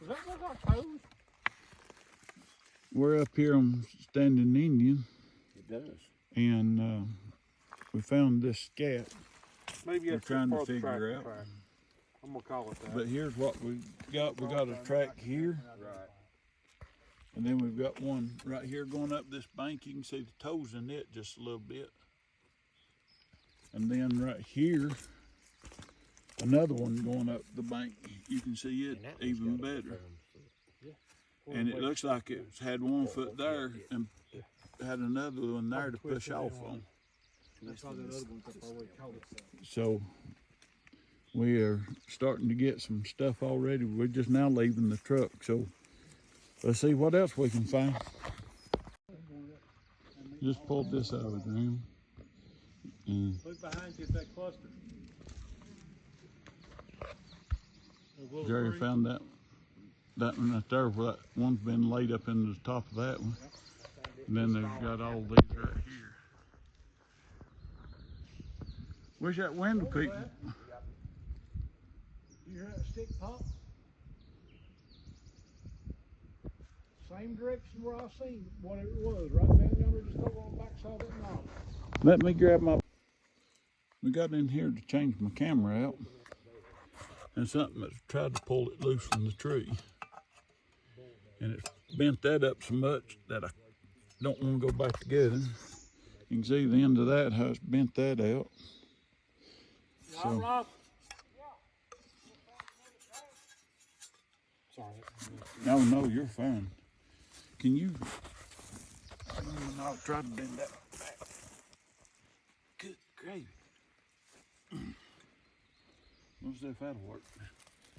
Does that look like toes? We're up here on Standing Indian. It does. And we found this scat. Maybe we're trying to figure out. Track. I'm gonna call it that. But here's what we got. We got a track here. Right. And then we've got one right here going up this bank. You can see the toes in it just a little bit. And then right here, another one going up the bank. You can see it even better. And it looks like it's had one foot there and had another one there to push off on. So we are starting to get some stuff already. We're just now leaving the truck. So let's see what else we can find. Just pulled this out of the ground. And look behind you at that cluster. Jerry found that one right there. Where that one's been laid up into the top of that one. And then they've got all these right here. Where's that window peak? You hear that stick pop? Same direction where I seen what it was, right down yonder, just over on the backside of that knob. Let me grab my... We got in here to change my camera out. And something that's tried to pull it loose from the tree. And it's bent that up so much that I don't want to go back together. You can see the end of that, how it's bent that out. So, sorry. no, you're fine. Can you... I'll try to bend that back. Good gravy. Let's see if that'll work.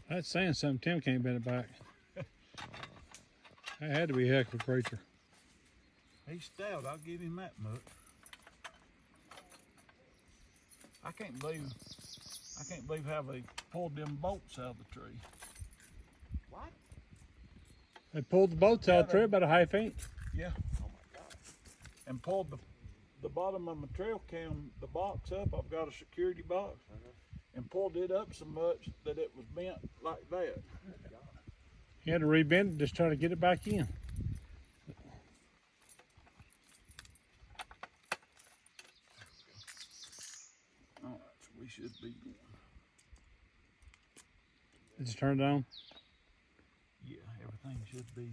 That's saying something. Tim can't bend it back. That had to be a heck of a creature. He's stout. I'll give him that much. I can't believe how they pulled them bolts out of the tree. What? They pulled the bolts out of the tree about a half inch. Yeah. Oh my God. And pulled the bottom of my trail cam, the box up. I've got a security box. And pulled it up so much that it was bent like that. You had to rebend it, just try to get it back in. All right, so we should be going. It's turned on? Yeah, everything should be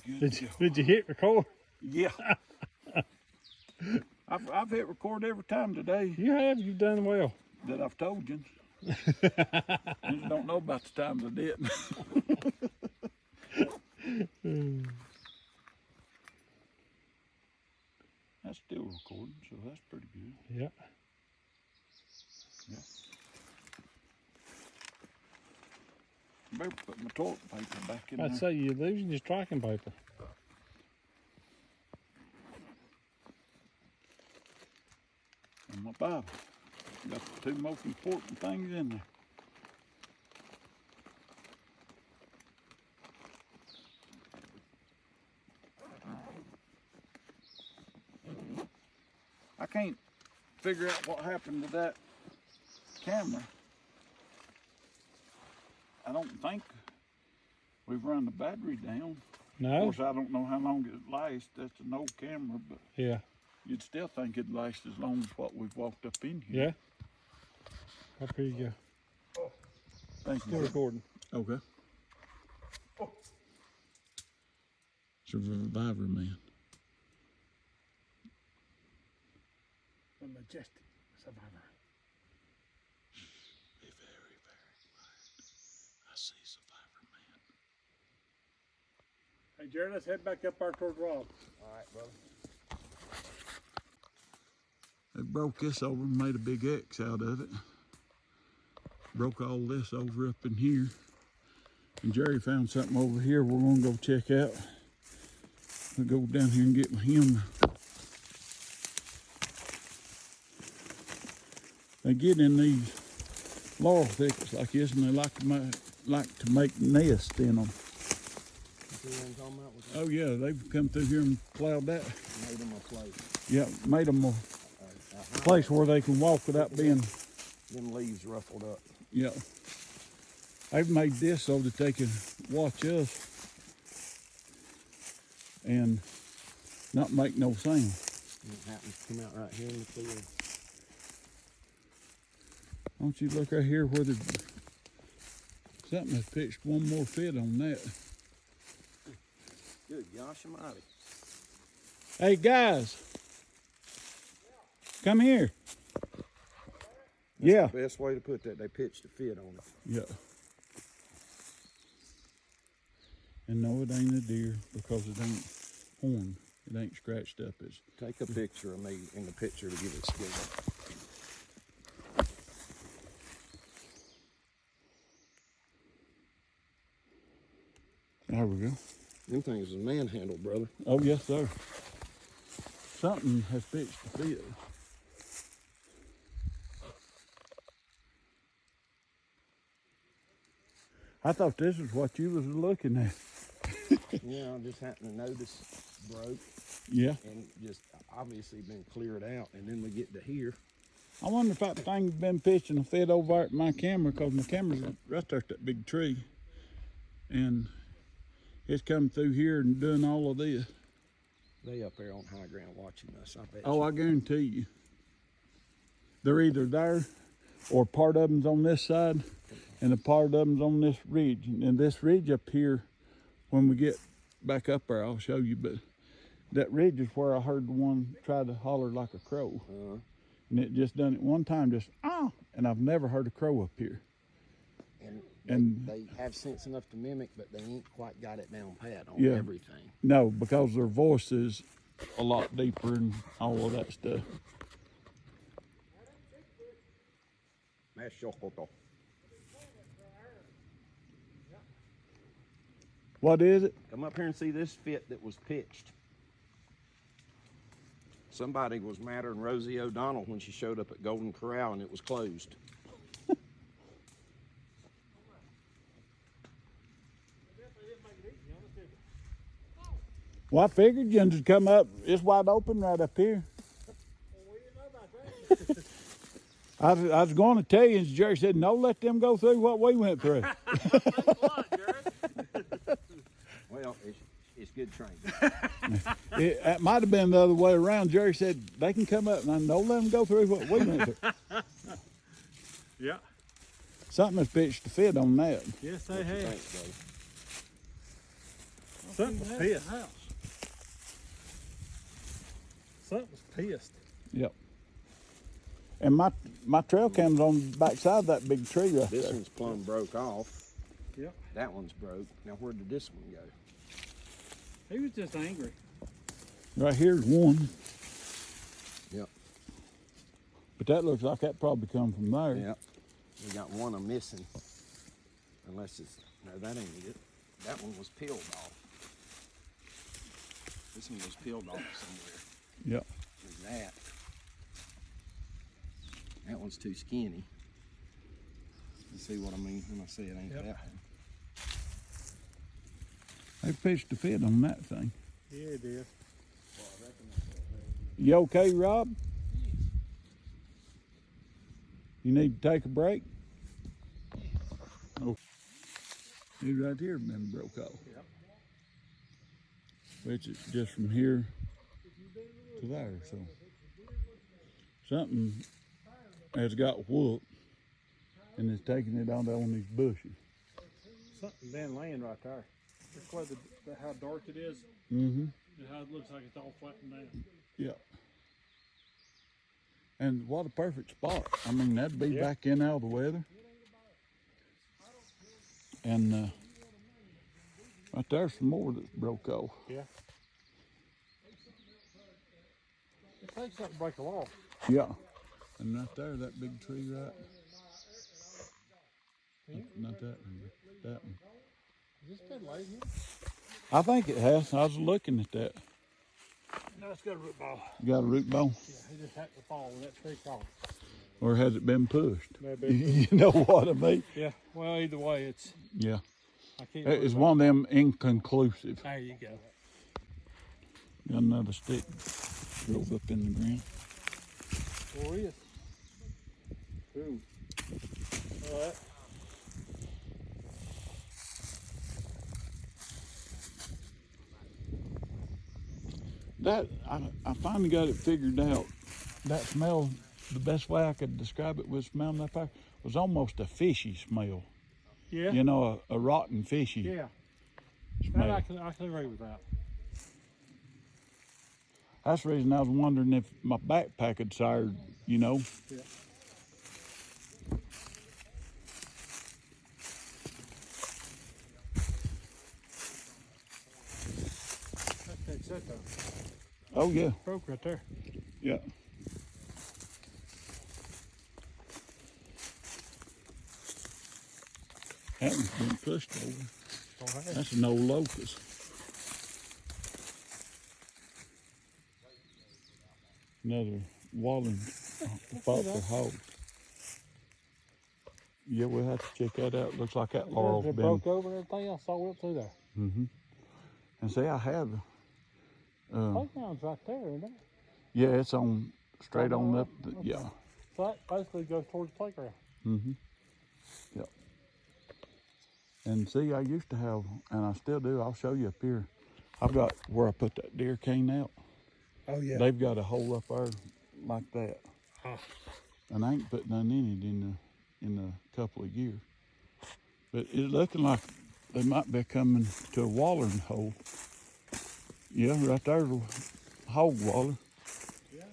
good. Did you hit record? Yeah. I've hit record every time today. You have. You've done well. That I've told you. You just don't know about the times I didn't. That's still recording, so that's pretty good. Yeah. Yeah. I better put my toilet paper back in there. I'd say you're losing your tracking paper. And my Bible. Got the two most important things in there. I can't figure out what happened to that camera. I don't think we've run the battery down. No? Of course, I don't know how long it lasts. That's an old camera, but Yeah. you'd still think it'd last as long as what we've walked up in here. Yeah. Up here you go. Thank you. Still recording. Okay. Survivor man. The majestic survivor. Be very, very quiet. I see Survivor man. Hey Jared, let's head back up there towards Rob. All right, brother. They broke this over and made a big X out of it. Broke all this over up in here. And Jerry found something over here we're gonna go check out. We'll go down here and get him. They get in these laurel thickets like this and they like to make nests in them. Oh yeah, they've come through here and plowed that. Made them a place. Yeah, made them a place where they can walk without being... Them leaves ruffled up. Yeah. I've made this so that they can watch us and not make no sound. It happens to come out right here in the field. Don't you look right here where the something has pitched one more fit on that. Good gosh almighty. Hey guys, come here. That's the best way to put that. They pitched a fit on it. Yeah. And no, it ain't a deer because it ain't horn. It ain't scratched up. It's Take a picture of me in the picture to give it skill. there we go. Them things is manhandled, brother. Oh yes, sir. Something has pitched the fit. I thought this was what you was looking at. Yeah, I just happened to notice broke Yeah. and just obviously been cleared out, and then we get to here. I wonder if that thing's been pitching a fit over at my camera, because my camera's right there at that big tree. And it's coming through here and doing all of this. They up there on high ground watching us, I bet Oh, you. I guarantee you. They're either there or part of them's on this side and a part of them's on this ridge. And this ridge up here, when we get back up there, I'll show you, but that ridge is where I heard the one try to holler like a crow. And it just done it one time, just, ah, and I've never heard a crow up here. And they have sense enough to mimic, but they ain't quite got it down pat on Yeah. everything. No, because their voice is a lot deeper and all of that stuff. What is it? Come up here and see this fit that was pitched. Somebody was madder than Rosie O'Donnell when she showed up at Golden Corral and it was closed. Well, I figured you would come up. It's wide open right up here. I was going to tell you, and Jerry said, no, let them go through what we went through. Well, it's good training. It might have been the other way around. Jerry said, they can come up, and I don't let them go through what we went through. Yeah. Something has pitched the fit on that. Yes, they have. Thanks, brother. Something's pissed. Something's pissed. Yep. And my trail cam's on the backside of that big tree right This there. one's plumb broke off. Yep. That one's broke. Now where did this one go? He was just angry. Right here's one. Yep. But that looks like that probably come from there. Yep. We got one I'm missing. Unless it's, no, that ain't it. That one was peeled off. This one was peeled off somewhere. Yep. There's that. That one's too skinny. You see what I mean when I say it ain't Yep. that one? They pitched the fit on that thing. Yeah, it did. You okay, Rob? You need to take a break? Oh. He's right here been broke off. Yep. Which is just from here to there, so. Something has got whooped and is taking it out on these bushes. Something been laying right there. Just where how dark it is Mm-hmm. and how it looks like it's all flattened down. Yeah. And what a perfect spot. I mean, that'd be Yeah. back in out of the weather. And right there's some more that's broke off. Yeah. It takes something to break them off. Yeah. And right there, that big tree right. Not that one, but that one. Has this been laid here? I think it has. I was looking at that. No, it's got a root ball. You got a root ball? Yeah, he just happened to fall when that tree fell. Or has it been pushed? Maybe. You know what I mean? Yeah, well, either way, it's, Yeah. I can't. It's one of them inconclusive. There you go. Got another stick drove up in the ground. Where is? Boom. All right. I finally got it figured out. That smell, the best way I could describe it was smelling up there, was almost a fishy smell. Yeah. You know, a rotten fishy Yeah. smell. That I can agree with that. That's the reason I was wondering if my backpack had sired, you know. Yeah. That's it though. Oh yeah, Broke right there. yeah. That one's been pushed over. Oh, hey. That's an old locust. Another walling spot for hogs. Yeah, we'll have to check that out. Looks like that laurel's It been. broke over and everything. I saw it through there. Mm-hmm. And see, I have. Playground's right there, isn't it? Yeah, it's on straight on up. Okay. Yeah. So that basically goes towards the playground. Mm-hmm. Yep. And see, I used to have, and I still do. I'll show you up here. I've got where I put that deer cane out. Oh yeah. They've got a hole up there like that. And I ain't put none in it in a couple of years. But it's looking like they might be coming to a watering hole. Yeah, right there's a hog waller. Yeah.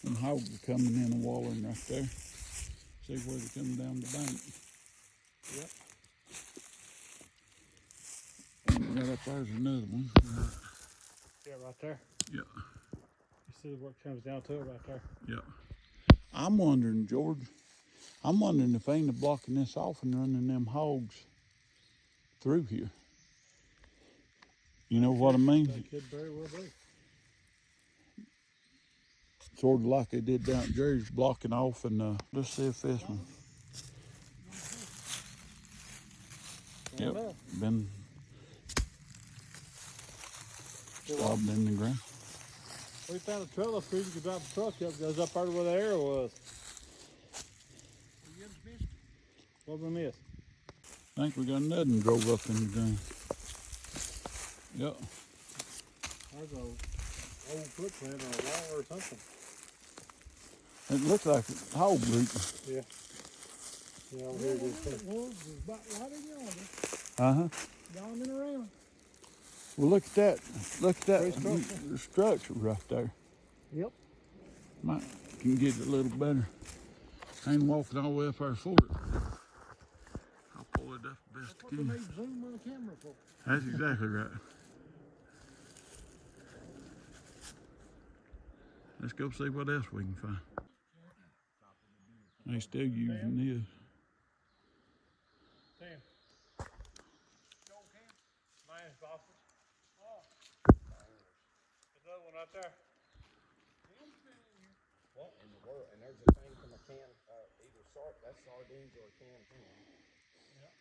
And hogs are coming in and wallering right there. See where they're coming down the bank. Yep. And right up there's another one. Yeah, right there. Yeah, You see what comes down to it right there. yeah. I'm wondering, George, if they ain't blocking this off and running them hogs through here. You know what I mean? That could very well be. Sort of like they did down at Jerry's, blocking off. And let's see if this one. Yep, been stopped in the ground. We found a trailer for you could drive the truck up, goes up there where the arrow was. What we missed? I think we got another one drove up in the ground. Yep. There's a old footprint or a wall or something. It looks like a hog root. Yeah. Yeah, over here it is. The wolves is about right in yonder, Uh-huh. yawning around. Well, look at that. Look at that Great structure. structure right there. Yep. Might can get it a little better. I ain't walking all the way up there for it. I'll pull it up best I What they can. need zoom on the camera for? That's exactly right. Let's go see what else we can find. They still using this. Sam. Mine's boxes. Oh. There's another one right there. What in the world? And there's a thing from a can, either that's sardines or a can of ham.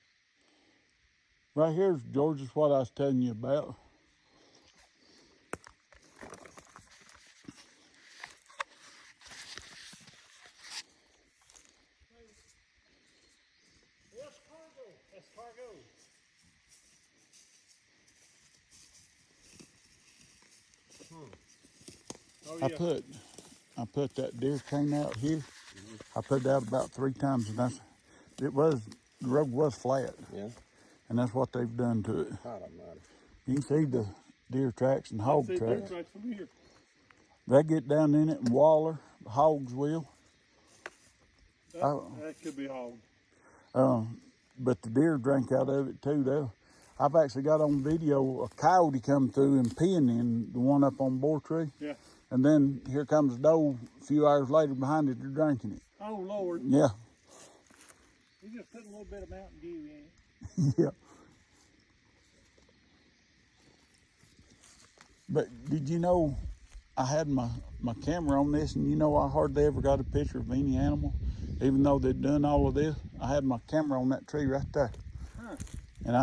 Right here's, George, is what I was telling you about. What's cargo? That's cargo. Oh, yeah. I put that deer cane out here. I put it out about 3 times, and the road was flat, Yeah. and that's what they've done to it. God almighty. You can see the deer tracks and hog See, tracks. right from here. They get down in it and waller. The hogs will. That could be hog. But the deer drank out of it too. I've actually got on video a coyote come through and peeing in the one up on Boar Tree. Yeah. And then here comes a doe a few hours later behind it, they're drinking it. Oh, Lord. Yeah, You just put a little bit of Mountain Dew in it. yeah. But did you know I had my camera on this, and you know I hardly ever got a picture of any animal, even though they'd done all of this. I had my camera on that tree right there. Huh. And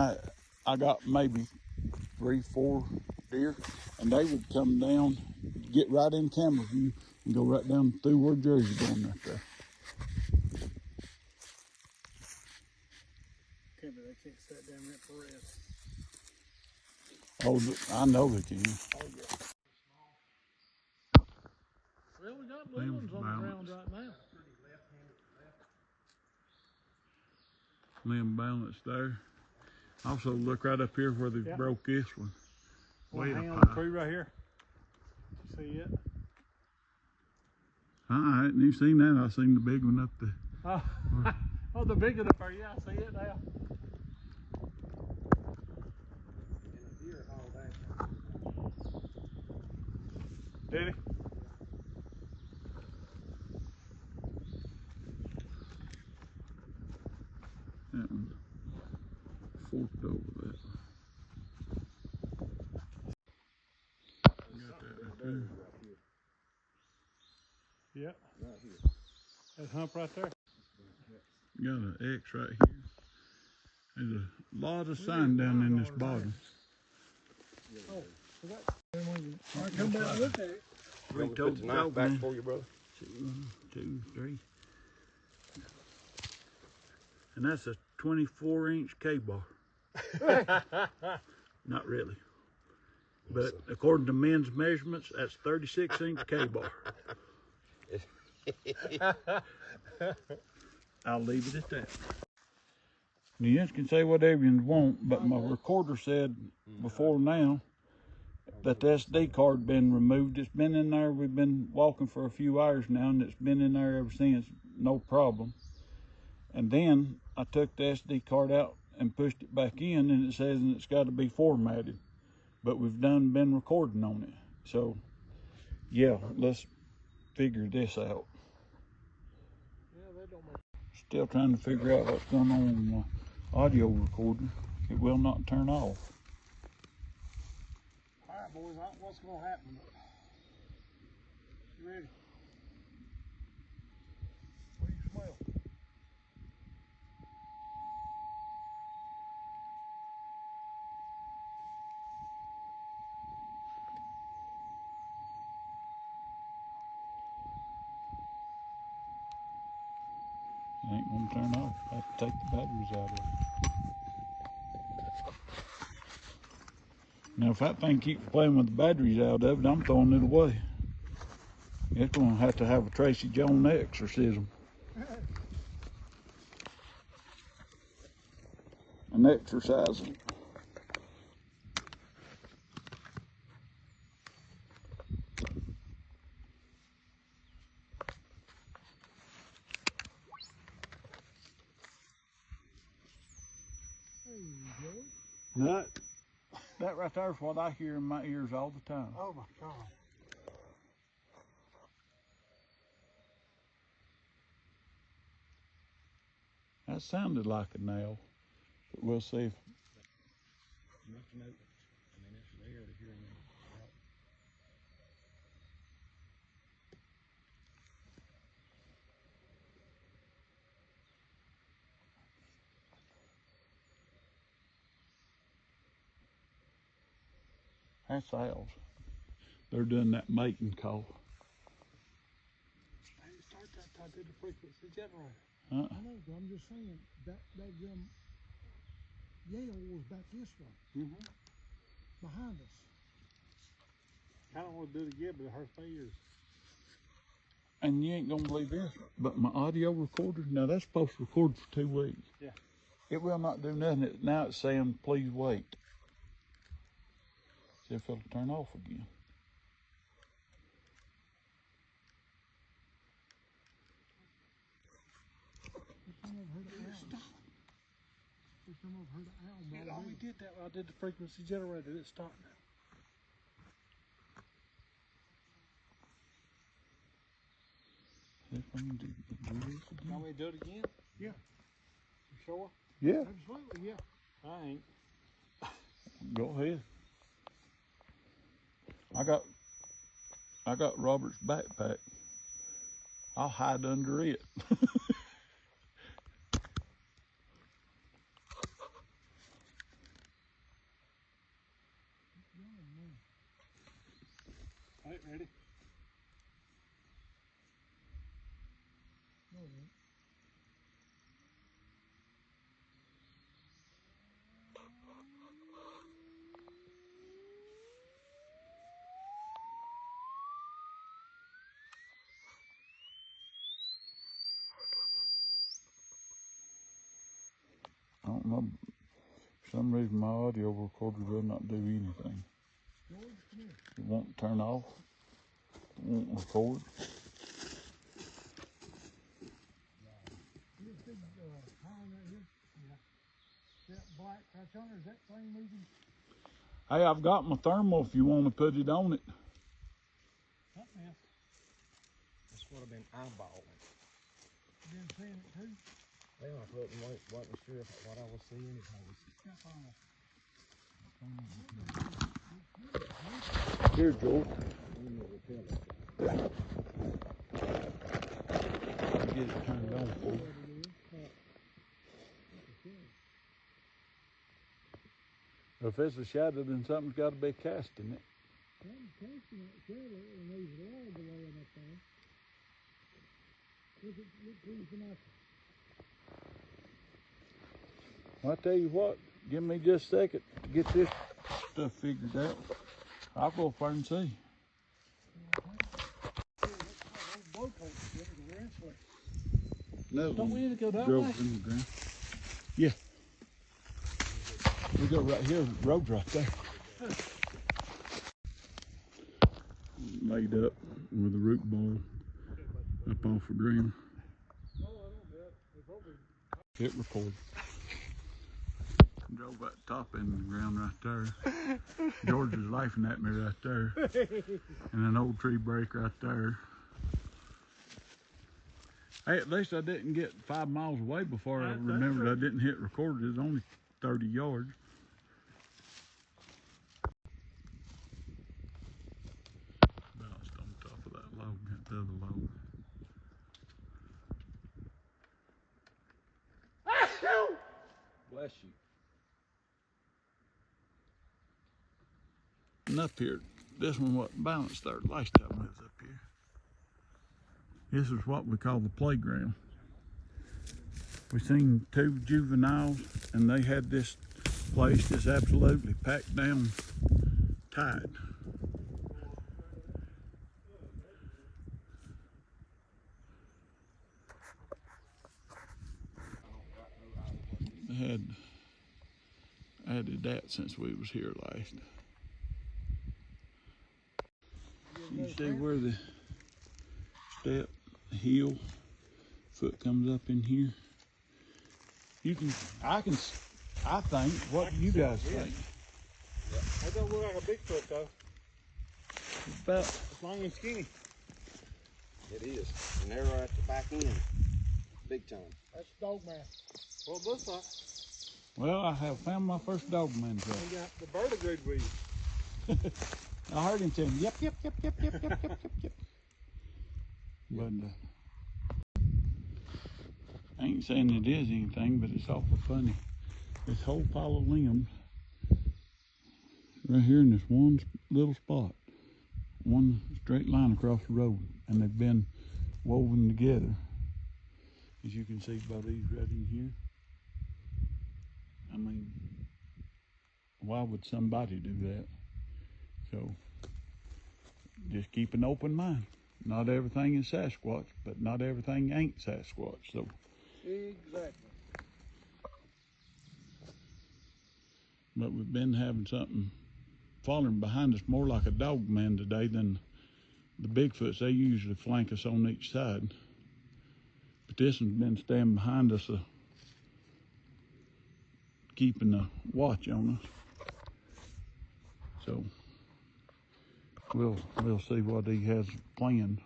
I got maybe 3, 4 deer, and they would come down, get right in camera view, and go right down through where Jersey's going right there. Okay, but they can't sit down there for rest. Oh, I know they can. Oh yeah. Well, we got Them little ones on the ground balanced. right now. Limb balance there. Also look right up here where they Yeah. broke this one. One Way hang up on the high. tree right here. See it? I hadn't even seen that. I seen the big one up there. Oh, oh, the big one up there. Yeah, I see it now. And a deer hauled ass. Did he? That one forked over that. Got that right there. Yeah. Right here. That hump right there. Got an X right here. There's a lot of sign down in this bottom. Oh, forgot. All right, come back and look at it. Three Put toed the knife dog back man. for you, brother. 1, 2, 3. And that's a 24-inch K-bar. Not really. But according to men's measurements, that's 36-inch K-bar. I'll leave it at that. You can say whatever you want, but my recorder said before now that the SD card been removed. It's been in there. We've been walking for a few hours now, and it's been in there ever since. No problem. And then I took the SD card out and pushed it back in, and it says it's got to be formatted. But we've been recording on it. So, yeah, let's figure this out. Yeah, they don't make. Still trying to figure out what's going on with my audio recorder. It will not turn off. All right, boys. What's gonna happen? You ready? What do you smell? It ain't gonna turn off. I have to take the batteries out of it. Now, if that thing keeps playing with the batteries out of it, I'm throwing it away. It's gonna have to have a Tracy Jones exorcism. An exercising. There you go. That right there is what I hear in my ears all the time. Oh my God. That sounded like a nail, but we'll see if. You have to know, I mean, it's rare to hear them. That's owls. They're doing that mating call. I didn't start that till I did the frequency generator. I know, but I'm just saying that Yale was back this way, Mm-hmm. behind us. I don't want to do it again, but it hurts my ears. And you ain't gonna believe this, but my audio recorder, now that's supposed to record for 2 weeks. Yeah. It will not do nothing. Now it's saying, please wait. See if it'll turn off again. First time I've heard an owl. First time I've heard an owl. It only did that when I did the frequency generator. It stopped now. See if I can do this You again. want me to do it again? Yeah. You sure? Yeah, Absolutely, yeah. I ain't. go ahead. I got Robert's backpack. I'll hide under it. All right, ready? No, it ain't. I don't know. For some reason, my audio recorder will not do anything. George, come here. It won't turn off. It won't record. Here's big pine right here. Yeah. That black right yonder, is that thing moving? Hey, I've got my thermal if you want to put it on it. Something else. This would have been eyeballing. You been seeing it too? Well, I wasn't sure if what I was seeing if I was. Here, George. Get it turned on for you. If it's a shadow, then something's got to be casting it. I'm casting that shadow and there's log laying up there. Look who's the knife. Well, I tell you what, give me just a second to get this stuff figured out. I'll go up there and see. No, Don't we need to go that drove way? in the ground. Yeah. We go right here, the road's right there. Laid up with a root ball up off the ground. No, I don't doubt. They probably. It recorded. Drove that top end of the ground right there. George is laughing at me right there. And an old tree break right there. Hey, at least I didn't get 5 miles away before I remembered I didn't hit record. It was only 30 yards. Bounced on top of that log, that other log. Bless you. And up here, this one wasn't balanced there last time I was up here. This is what we call the playground. We seen 2 juveniles and they had this place just absolutely packed down tight. They had added that since we was here last. You see where the step, the heel, foot comes up in here? You can, I think, what do you guys think? That don't look like a Bigfoot though. About, It's long and skinny. It is. And they're at the back end. Big time. That's dog man. Well, it looks like. well, I have found my first Doberman truck. We got the bird agreed with you. I heard him saying, yep, yep, yep, yep, yep, yep, yep, yep, yep. But I ain't saying it is anything, but it's awful funny. This whole pile of limbs right here in this one little spot, one straight line across the road, and they've been woven together. As you can see by these right in here. I mean, why would somebody do that? So, just keep an open mind. Not everything is Sasquatch, but not everything ain't Sasquatch. So, Exactly. but we've been having something following behind us more like a dog man today than the Bigfoots. They usually flank us on each side. But this one's been standing behind us, keeping a watch on us. So we'll see what he has planned.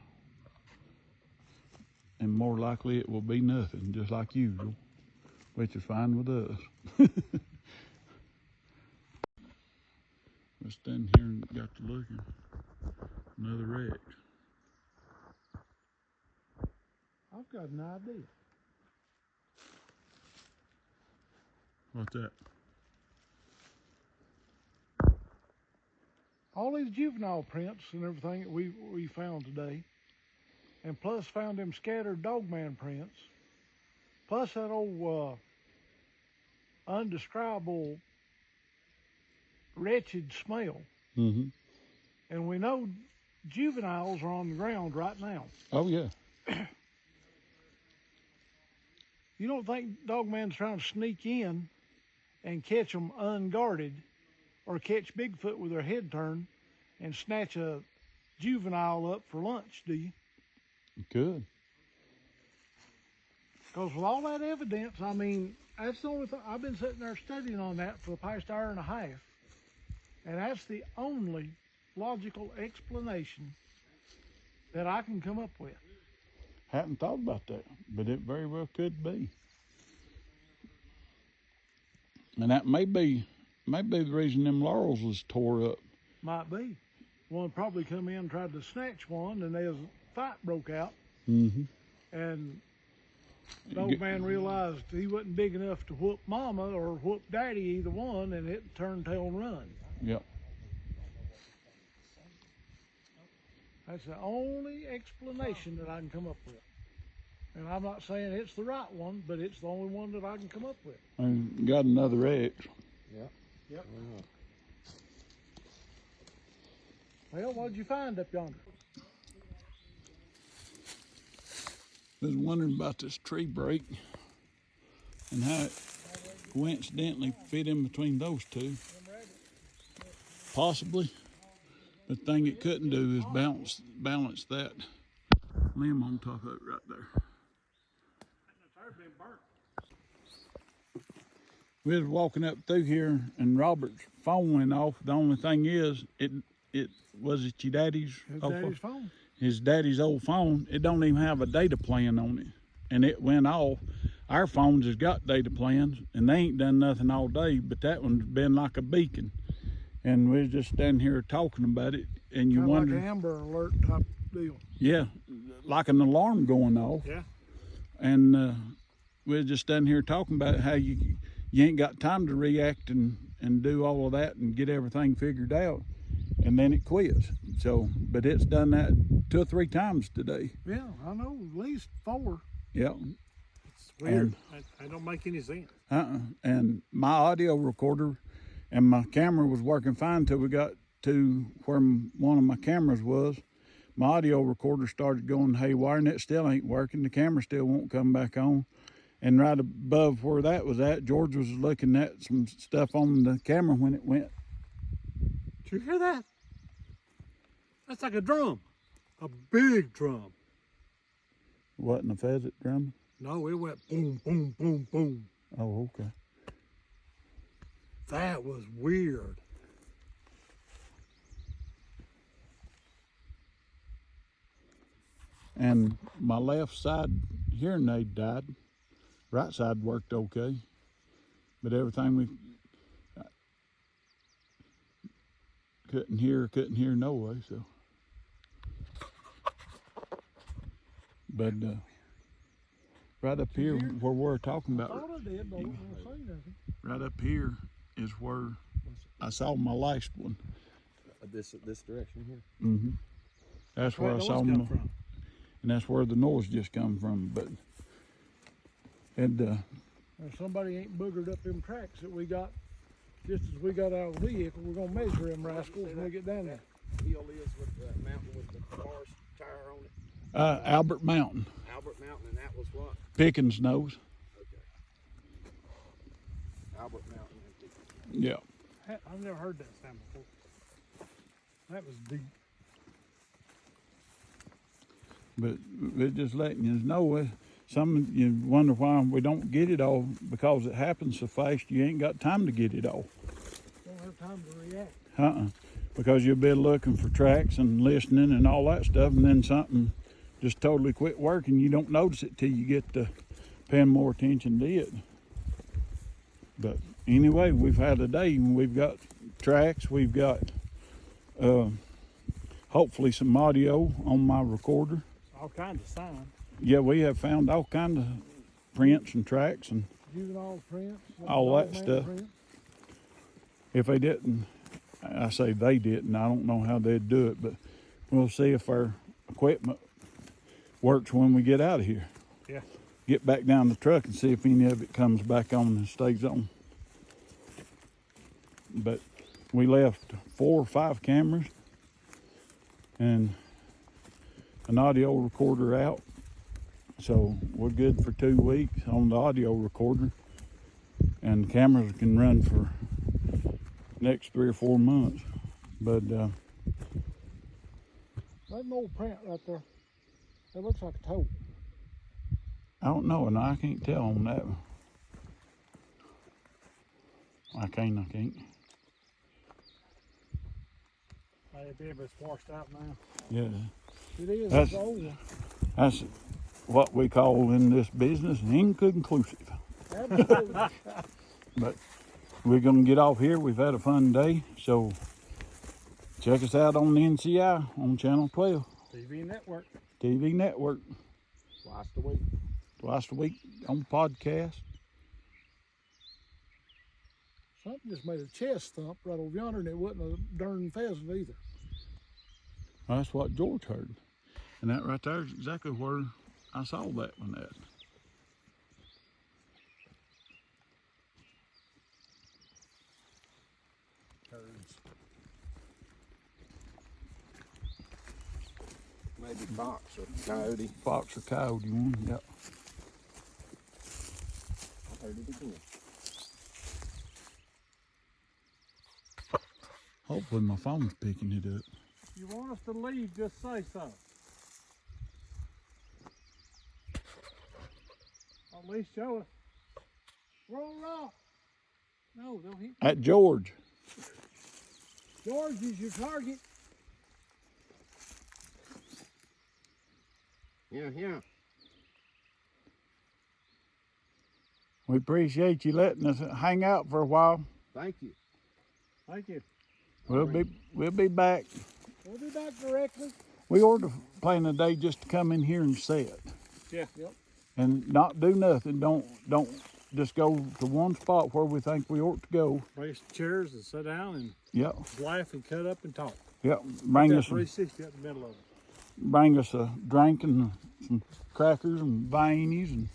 And more likely it will be nothing, just like usual, which is fine with us. We're standing here and got to looking. Another wreck. I've got an idea. What's that? All these juvenile prints and everything that we found today, and plus found them scattered dogman prints, plus that old undescribable wretched smell. Mm-hmm. And we know juveniles are on the ground right now. Oh, yeah. You don't think Dogman's trying to sneak in and catch them unguarded, or catch Bigfoot with their head turned and snatch a juvenile up for lunch, do you? Good. Because with all that evidence, I mean, that's the only thing. I've been sitting there studying on that for the past hour and a half, and that's the only logical explanation that I can come up with. Hadn't thought about that, but it very well could be. And that may be the reason them laurels was tore up. Might be. One probably come in and tried to snatch one, and there's a fight broke out. Mm-hmm. And the old man realized he wasn't big enough to whoop mama or whoop daddy, either one, and it turned tail and run. Yep. That's the only explanation that I can come up with. And I'm not saying it's the right one, but it's the only one that I can come up with. And got another X. Yep. Yep. Well, what'd you find up yonder? I was wondering about this tree break and how it coincidentally fit in between those two. Possibly. The thing it couldn't do is balance that limb on top of it right there. We was walking up through here and Robert's phone went off. The only thing is, it was your daddy's? His daddy's phone. His daddy's old phone. It don't even have a data plan on it, and it went off. Our phones has got data plans, and they ain't done nothing all day. But that one's been like a beacon, and we was just standing here talking about it, and you wonder. Like an Amber Alert type deal. Yeah, like an alarm going off. Yeah. And we was just standing here talking about how you ain't got time to react and do all of that and get everything figured out, and then it quits. So, but it's done that 2 or 3 times today. Yeah, I know, at least 4. Yeah. It's weird. I don't make any sense. And my audio recorder and my camera was working fine till we got to where one of my cameras was. My audio recorder started going haywire, and it still ain't working. The camera still won't come back on. And right above where that was at, George was looking at some stuff on the camera when it went. Did you hear that? That's like a drum. A big drum. Wasn't a pheasant drum? No, it went boom, boom, boom, boom. Oh, okay. That was weird. And my left side hearing aid died. Right side worked okay. But everything we couldn't hear no way, so. But right up here where we're talking I about, thought I did, but I wasn't gonna say nothing. right up here is where I saw my last one. This direction here. Mm-hmm. That's where I saw them, and that's where the noise just come from. But If somebody ain't boogered up them tracks that we got, just as we got out of the vehicle, we're gonna measure them rascals when we get down there. Hill is with the mountain with the cars tire on it. Albert Mountain, Albert Mountain, and that was what? Pickens knows. Okay. Albert Mountain. Yeah. I've never heard that sound before. That was deep. But we're just letting you know. Some you wonder why we don't get it all, because it happens so fast. You ain't got time to get it all. Don't have time to react. Because you'll be looking for tracks and listening and all that stuff, and then something just totally quit working. You don't notice it till you get to paying more attention to it. But anyway, we've had a day, and we've got tracks. We've got hopefully some audio on my recorder. All kinds of signs. Yeah, we have found all kinds of prints and tracks and Juvenile prints. all that dog man stuff. prints. If they didn't, I say they didn't, I don't know how they'd do it, but we'll see if our equipment works when we get out of here. Yeah. Get back down the truck and see if any of it comes back on and stays on. But we left 4 or 5 cameras and an audio recorder out, So we're good for 2 weeks on the audio recorder, and the cameras can run for next 3 or 4 months. But That's an old print right there. It looks like a toe. I don't know, and I can't tell on that one. I can't. Maybe it's washed out now. Yeah, It is. That's- It's old one. that's what we call in this business inconclusive. Absolutely. But we're gonna get off here. We've had a fun day, so check us out on the NCI on Channel 12 TV network. TV network Twice a week. twice a week on podcast. Something just made a chest thump right over yonder, and it wasn't a darn pheasant either. That's what George heard, and that right there is exactly where I saw that one at. Turds. Maybe fox or coyote. Fox or coyote one, yep. I heard it again. Hopefully my phone's picking it up. If you want us to leave, just say so. At least show us. Roll rock. No, don't hit. At George. George is your target. Yeah. We appreciate you letting us hang out for a while. Thank you. Thank you. We'll be back. We'll be back directly. We ordered to plan a day just to come in here and sit Yeah. Yep. and not do nothing. Don't just go to one spot where we think we ought to go. Bring some chairs and sit down and Yep. laugh and cut up and talk. Yep. Bring That us 360 up the middle of it. a drink and some crackers and beanies and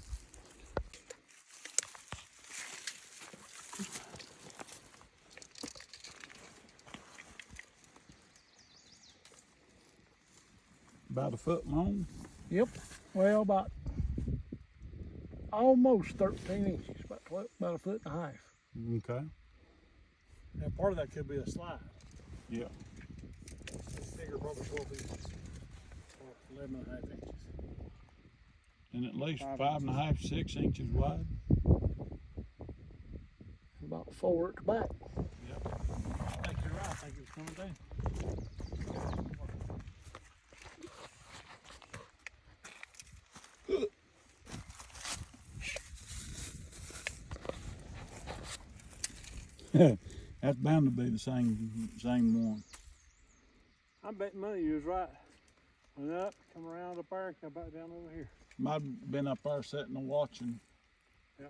about a foot long. Yep. Well, about almost 13 inches, about a foot and a half. Okay. Now part of that could be a slide. Yeah. It's bigger, probably 12 inches. Or 11 and a half inches. And at least 5 5.5, 6 inches wide. About 4 at the back. Yep. I think you're right. I think it's coming down. That's bound to be the same one. I'm betting money you was right. Went up, come around up there, and come back down over here. Might have been up there sitting and watching. Yeah.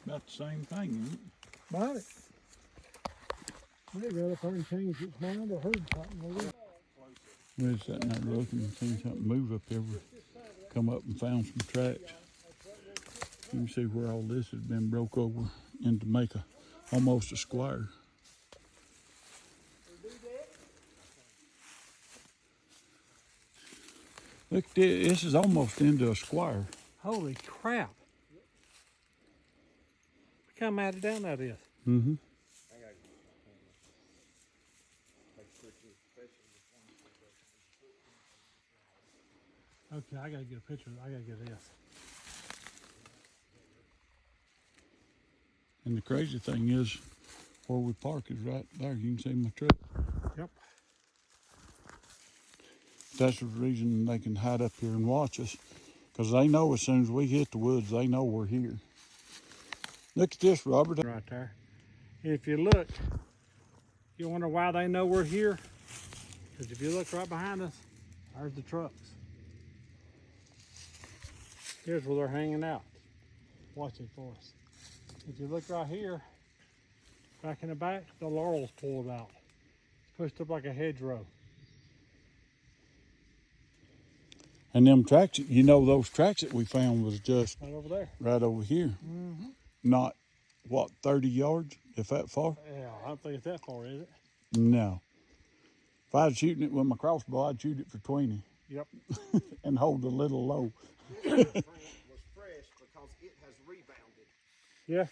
About the same thing, isn't it? About it. They got up there and changed its mind or heard something. Maybe. We was sitting there looking and seen something move up there. We come up and found some tracks. You can see where all this has been broke over and to make almost a square. Look, this is almost into a square. Holy crap. Look how matted down that is. Mm-hmm. Okay, I gotta get a picture. I gotta get this. And the crazy thing is, where we park is right there. You can see my truck. Yep. That's the reason they can hide up here and watch us, because they know as soon as we hit the woods, they know we're here. Look at this, Robert. Right there. If you look, you wonder why they know we're here? Because if you look right behind us, there's the trucks. Here's where they're hanging out, watching for us. If you look right here, back in the back, the laurel's pulled out, pushed up like a hedgerow. And them tracks, you know, those tracks that we found was just Right over there. right over here. Mm-hmm. Not, what, 30 yards, if that far? Yeah, I don't think it's that far, is it? No. If I was shooting it with my crossbow, I'd shoot it for 20 Yep. and hold a little low. This print was fresh because it has rebounded. Yeah.